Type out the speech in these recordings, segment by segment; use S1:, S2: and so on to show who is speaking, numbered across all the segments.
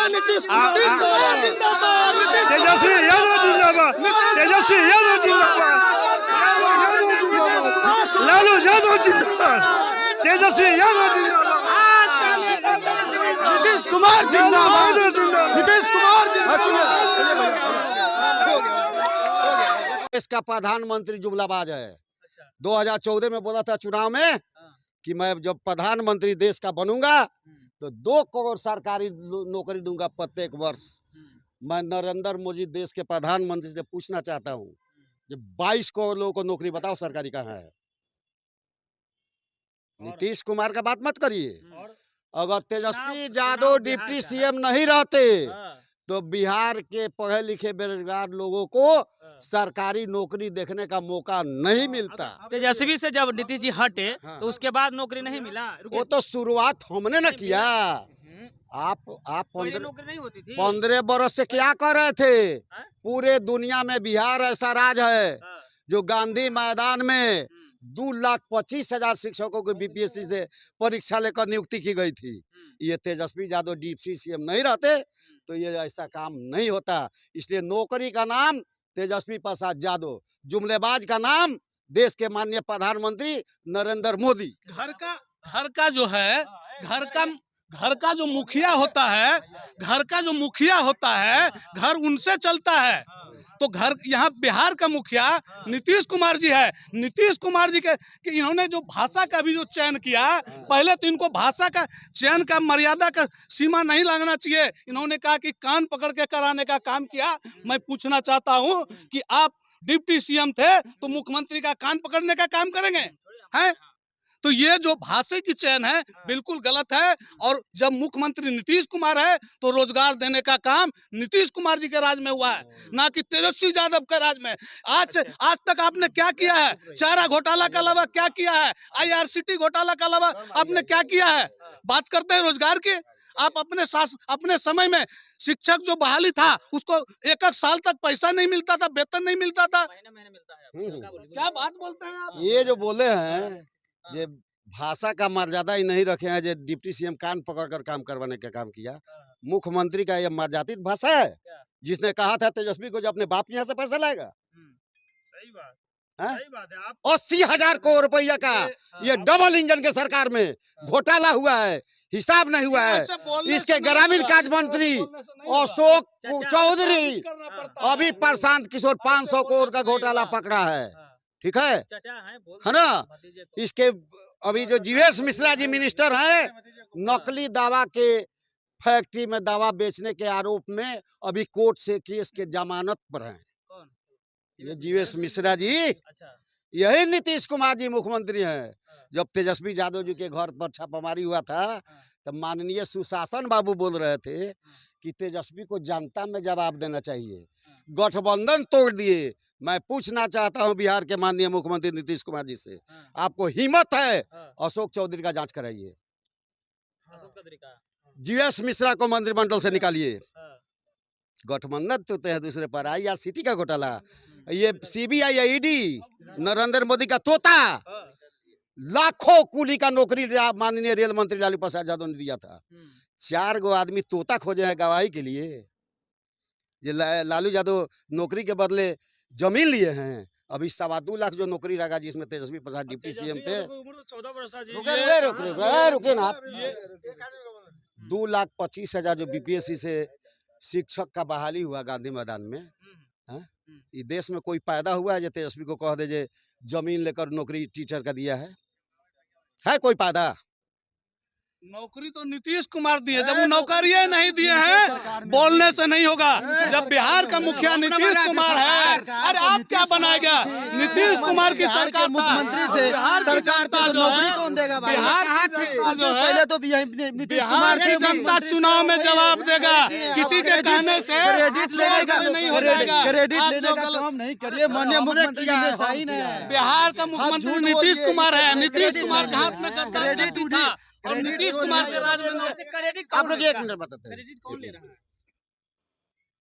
S1: नीतीश कुमार जिंदाबाद,
S2: तेजस्वी यादव जिंदाबाद, तेजस्वी यादव जिंदाबाद, लालू यादव जिंदाबाद, तेजस्वी यादव जिंदाबाद,
S1: नीतीश कुमार जिंदाबाद, नीतीश कुमार
S3: देश का प्रधानमंत्री जुमलाबाज है। 2014 में बोला था चुनाव में कि मैं जब प्रधानमंत्री देश का बनूंगा तो 2 करोड़ सरकारी नौकरी दूंगा प्रत्येक वर्ष। मैं नरेंद्र मोदी देश के प्रधानमंत्री से पूछना चाहता हूं, जब 22 करोड़ लोगों को नौकरी बताओ सरकारी कहाँ है? नीतीश कुमार का बात मत करिए। अगर तेजस्वी यादव डिप्टी सीएम नहीं रहते तो बिहार के पढ़े लिखे बेरोजगार लोगों को सरकारी नौकरी देखने का मौका नहीं मिलता।
S4: तेजस्वी से जब नीतीश जी हटे तो उसके बाद नौकरी नहीं मिला।
S3: वो तो शुरुआत हमने न किया। आप
S4: नौकरी नहीं होती थी।
S3: 15 बरस से क्या कर रहे थे? पूरे दुनिया में बिहार ऐसा राज्य है जो गांधी मैदान में 2,25,000 शिक्षकों को बीपीएससी से परीक्षा लेकर नियुक्ति की गई थी। ये तेजस्वी यादव डिप्टी सीएम नहीं रहते तो ये ऐसा काम नहीं होता। इसलिए नौकरी का नाम तेजस्वी प्रसाद यादव, जुमलेबाज का नाम देश के माननीय प्रधानमंत्री नरेंद्र मोदी।
S2: घर का जो है, घर का जो मुखिया होता है, घर उनसे चलता है। तो घर यहाँ बिहार का मुखिया नीतीश कुमार जी है। नीतीश कुमार जी के इन्होंने जो भाषा का भी जो चयन किया, पहले तो इनको भाषा का चयन का मर्यादा का सीमा नहीं लगना चाहिए। इन्होंने कहा कि कान पकड़ के कराने का काम किया। मैं पूछना चाहता हूँ कि आप डिप्टी सीएम थे तो मुख्यमंत्री का कान पकड़ने का काम करेंगे हैं? तो ये जो भाषा की चयन है बिल्कुल गलत है। और जब मुख्यमंत्री नीतीश कुमार है तो रोजगार देने का काम नीतीश कुमार जी के राज में हुआ है, ना कि तेजस्वी यादव के राज में। आज तक आपने क्या किया है? चारा घोटाला के अलावा क्या किया है? IRCT घोटाला के अलावा आपने क्या किया है? बात करते हैं रोजगार की। आप अपने समय में शिक्षक जो बहाली था उसको 1 साल तक पैसा नहीं मिलता था, वेतन नहीं मिलता था।
S4: महीने मिलता है।
S3: क्या बात बोलते हैं आप? ये जो बोले हैं ये भाषा का मर्यादा ही नहीं रखे हैं। जो डिप्टी सीएम कान पकड़कर काम करवाने का काम किया, मुख्यमंत्री का ये मर्यादित भाषा है। जिसने कहा था तेजस्वी को जो अपने बाप के यहाँ से पैसा लाएगा।
S2: सही बात
S3: है?
S2: सही बात है। आप
S3: 80,000 करोड़ रुपया का ये डबल इंजन के सरकार में घोटाला हुआ है, हिसाब नहीं हुआ है। इसके ग्रामीण कार्य मंत्री अशोक चौधरी अभी प्रशांत किशोर 500 करोड़ का घोटाला पकड़ा है। ठीक है ना? इसके अभी जो जीवेश मिश्रा जी मिनिस्टर हैं, नकली दवा के फैक्ट्री में दवा बेचने के आरोप में अभी कोर्ट से केस के जमानत पर हैं। ये जीवेश मिश्रा जी, यही नीतीश कुमार जी मुख्यमंत्री हैं। जब तेजस्वी यादव जी के घर पर छापामारी हुआ था तो माननीय सुशासन बाबू बोल रहे थे कि तेजस्वी को जनता में जवाब देना चाहिए। गठबंधन तोड़ दिए। मैं पूछना चाहता हूं बिहार के माननीय मुख्यमंत्री नीतीश कुमार जी से, आपको हिम्मत है अशोक चौधरी का जांच कराइए, जीवेश मिश्रा को मंत्रिमंडल से निकालिए। गठबंधन तोड़ते हैं दूसरे पर। IRCT का घोटाला, ये CBI ED नरेंद्र मोदी का तोता, लाखों कुली का नौकरी माननीय रेल मंत्री लालू प्रसाद यादव ने दिया था। 4 गो आदमी तोता खोजे हैं गवाही के लिए। ये लालू यादव नौकरी के बदले जमीन लिए हैं। अभी 2.25 लाख जो नौकरी रहेगा जिसमें तेजस्वी प्रसाद डिप्टी सीएम थे। रुके ना आप। 2,25,000 जो BPSC से शिक्षक का बहाली हुआ गांधी मैदान में है? इस देश में कोई पैदा हुआ है जो तेजस्वी को कह दे जे जमीन लेकर नौकरी टीचर का दिया है कोई पैदा?
S2: नौकरी तो नीतीश कुमार दिए। जब वो नौकरियां नहीं दिए हैं बोलने से नहीं होगा। जब बिहार का मुखिया नीतीश कुमार है, अरे आप क्या बनाएगा? नीतीश कुमार की सरकार
S1: मुख्यमंत्री थे, सरकार तो नौकरी कौन देगा?
S2: बिहार
S1: पहले तो नीतीश कुमार
S2: की जनता चुनाव में जवाब देगा। किसी के कहने से
S1: क्रेडिट लेने का काम नहीं करिए। माननीय मुख्यमंत्री जी सही नहीं है।
S2: बिहार का मुख्यमंत्री नीतीश कुमार है। नीतीश कुमार के हाथ में क्रेडिट था और नीतीश कुमार के राज में
S3: आप लोग 1 मिनट बताते हैं।
S4: क्रेडिट कौन ले रहा है?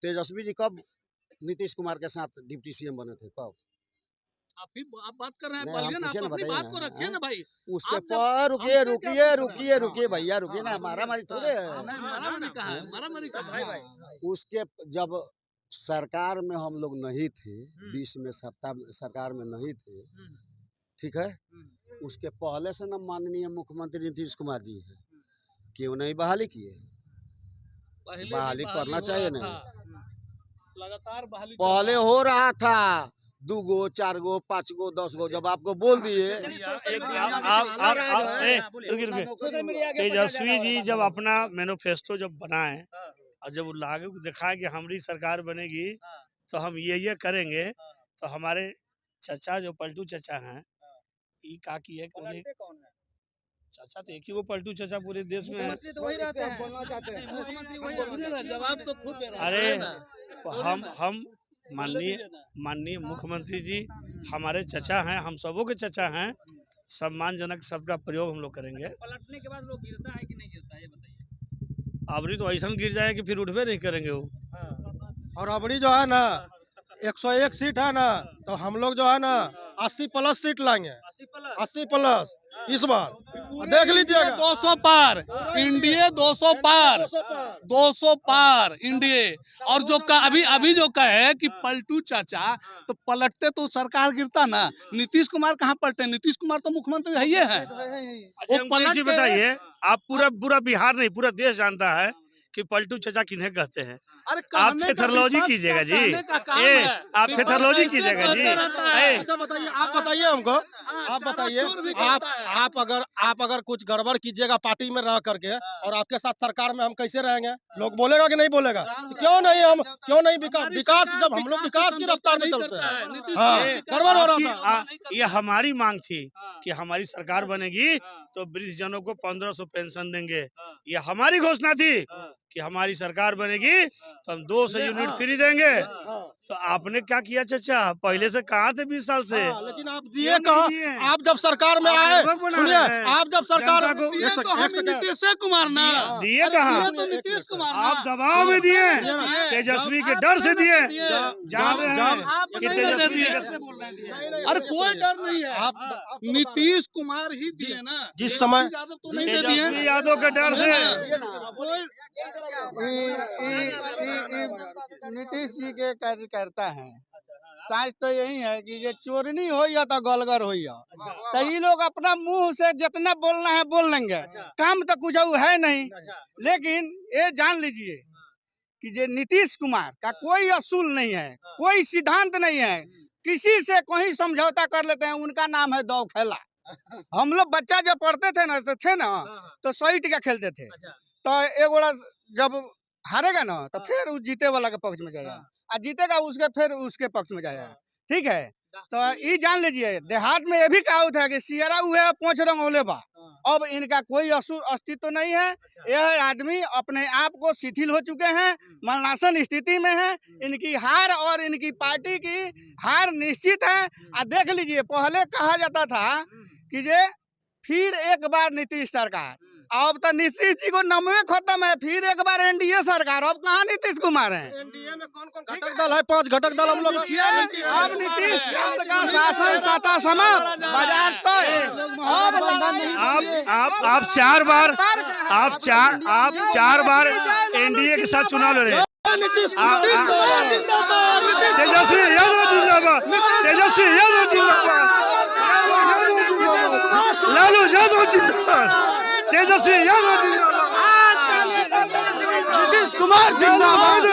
S3: तेजस्वी जी कब नीतीश कुमार के साथ डिप्टी सीएम बने थे? कब?
S2: आप बात कर रहे हैं,
S3: नहीं,
S2: बोलिए
S3: आप
S2: ना,
S3: पूछिए
S2: आप
S3: ना,
S2: अपनी
S3: बताइए
S2: बात
S3: ना,
S2: को रखिए ना भाई।
S3: उसके
S2: आप जब
S3: पर रुकिए
S2: हमसे
S3: रुकिए
S2: क्या
S3: रुकिए
S2: पूछते
S3: रुकिए
S2: हैं?
S3: भैया रुकिए ना, मारा मारी थोड़े है।
S2: नहीं, मारामारी कहाँ है, मारामारी कहाँ है?
S3: उसके जब सरकार में हम लोग नहीं थे, 20 में सत्ता सरकार में नहीं थे, ठीक है, उसके पहले से न माननीय मुख्यमंत्री नीतीश कुमार जी है, क्यों नहीं बहाली किए?
S2: पहले भी
S3: बहाली करना
S2: हो
S3: चाहिए
S2: रहा
S3: नहीं।
S2: था। लगातार बहाली चल
S3: पहले
S2: रहा
S3: हो रहा था 2 गो 4 गो 5 गो 10 गो, जब आपको बोल दिए
S5: तेजस्वी जी जब अपना मैनिफेस्टो जब बनाए और जब लागू दिखाए कि हमारी सरकार बनेगी तो हम ये करेंगे, तो हमारे चाचा जो पलटू चाचा हैं, ये का की है कि उन्हें चाचा तो एक ही वो पलटू चाचा पूरे देश में है।
S2: जवाब तो खुद दे रहा है।
S5: अरे तो हम माननीय मुख्यमंत्री जी हमारे चचा हैं, हम सबों के चचा हैं, सम्मानजनक शब्द का प्रयोग हम लोग करेंगे।
S4: पलटने के बाद वो गिरता है कि नहीं गिरता है, ये बताइए।
S5: अबरी तो ऐसा गिर जाए कि फिर उठबे नहीं करेंगे वो।
S1: और अबड़ी जो है ना 101 सीट है ना, तो हम लोग जो है ना 80 प्लस सीट लाएंगे, 80 प्लस इस बार देख लीजिएगा।
S2: 200 पार इंडिया, 200 पार, 200 पार इंडिया। और जो अभी जो कहे कि पलटू चाचा, तो पलटते तो सरकार गिरता ना। नीतीश कुमार कहाँ पलटे? नीतीश कुमार तो मुख्यमंत्री है ही है।
S5: अच्छा हमको एक चीज बताइए, आप पूरा बिहार नहीं पूरा देश जानता है कि पलटू चाचा किन्हें कहते हैं।
S2: अरे
S5: आप थेथरोलॉजी कीजिएगा जी, आप थेथरोलॉजी कीजिएगा जी।
S1: अच्छा बताइए, आप बताइए हमको, आप बताइए, आप अगर कुछ गड़बड़ कीजिएगा पार्टी में रह करके और आपके साथ सरकार में हम कैसे रहेंगे? लोग बोलेगा कि नहीं बोलेगा? क्यों नहीं विकास जब हम लोग विकास की रफ्तार में चलते हैं। हाँ, गड़बड़ हो रहा था।
S5: ये हमारी मांग थी कि हमारी सरकार बनेगी तो वृद्धजनों को 1500 पेंशन देंगे। ये हमारी घोषणा थी कि हमारी सरकार बनेगी तो हम 200 यूनिट फ्री देंगे। तो आपने क्या किया चाचा? पहले से कहाँ थे 20 साल से?
S1: लेकिन आप दिए कहाँ? आप जब सरकार में आए, सुनिए, आप जब सरकार को
S2: नीतीश कुमार ना
S5: दिए कहाँ?
S2: तो नीतीश कुमार ना।
S5: आप दबाव में दिए, तेजस्वी के डर से दिए।
S2: अरे कोई डर नहीं है, नीतीश कुमार ही दिए ना।
S1: जिस समय
S2: तो नहीं दे दिए।
S5: तेजस्वी यादव के डर से
S6: नीतीश जी के कार्यकर्ता हैं। साज तो यही है कि ये चोरनी हो या तो गलगर हो या, तो ये लोग अपना मुंह से जितना बोलना है बोल लेंगे, काम तो कुछ है नहीं। लेकिन ये जान लीजिए कि ये नीतीश कुमार का कोई असूल नहीं है, कोई सिद्धांत नहीं है, किसी से कोई समझौता कर लेते हैं, उनका नाम है दौखेला। हम लोग बच्चा जब पढ़ते थे ना तो सही टिका खेलते थे, तो एक गोड़ा जब हारेगा ना तो फिर उस जीते वाला के पक्ष में जाएगा, और जीतेगा उसके फिर उसके पक्ष में जाएगा। ठीक है, तो ये जान लीजिए देहात में ये भी कहावत है कि सियरा हुए पोंछ रंगोले बा। अब इनका कोई अस्तित्व नहीं है। यह आदमी अपने आप को शिथिल हो चुके हैं, मरणासन स्थिति में है। इनकी हार और इनकी पार्टी की हार निश्चित है। देख लीजिए, पहले कहा जाता था कि ये फिर एक बार नीतीश सरकार, अब तो नीतीश जी को नमवे खत्म है, फिर एक बार एनडीए सरकार। अब कहाँ नीतीश कुमार है?
S1: एनडीए में कौन घटक दल है? 5 घटक दल हम लोग।
S6: अब नीतीश का शासन सत्ता समाप्त, बाजार तय।
S5: आप 4 बार एनडीए के साथ चुनाव लड़े। तेजस्वी यादव जिंदाबाद, तेजस्वी यादव जिंदाबाद, लालू यादव जिंदाबाद, तेजस्वी यादव जिंदाबाद,
S1: नीतीश कुमार जिंदाबाद।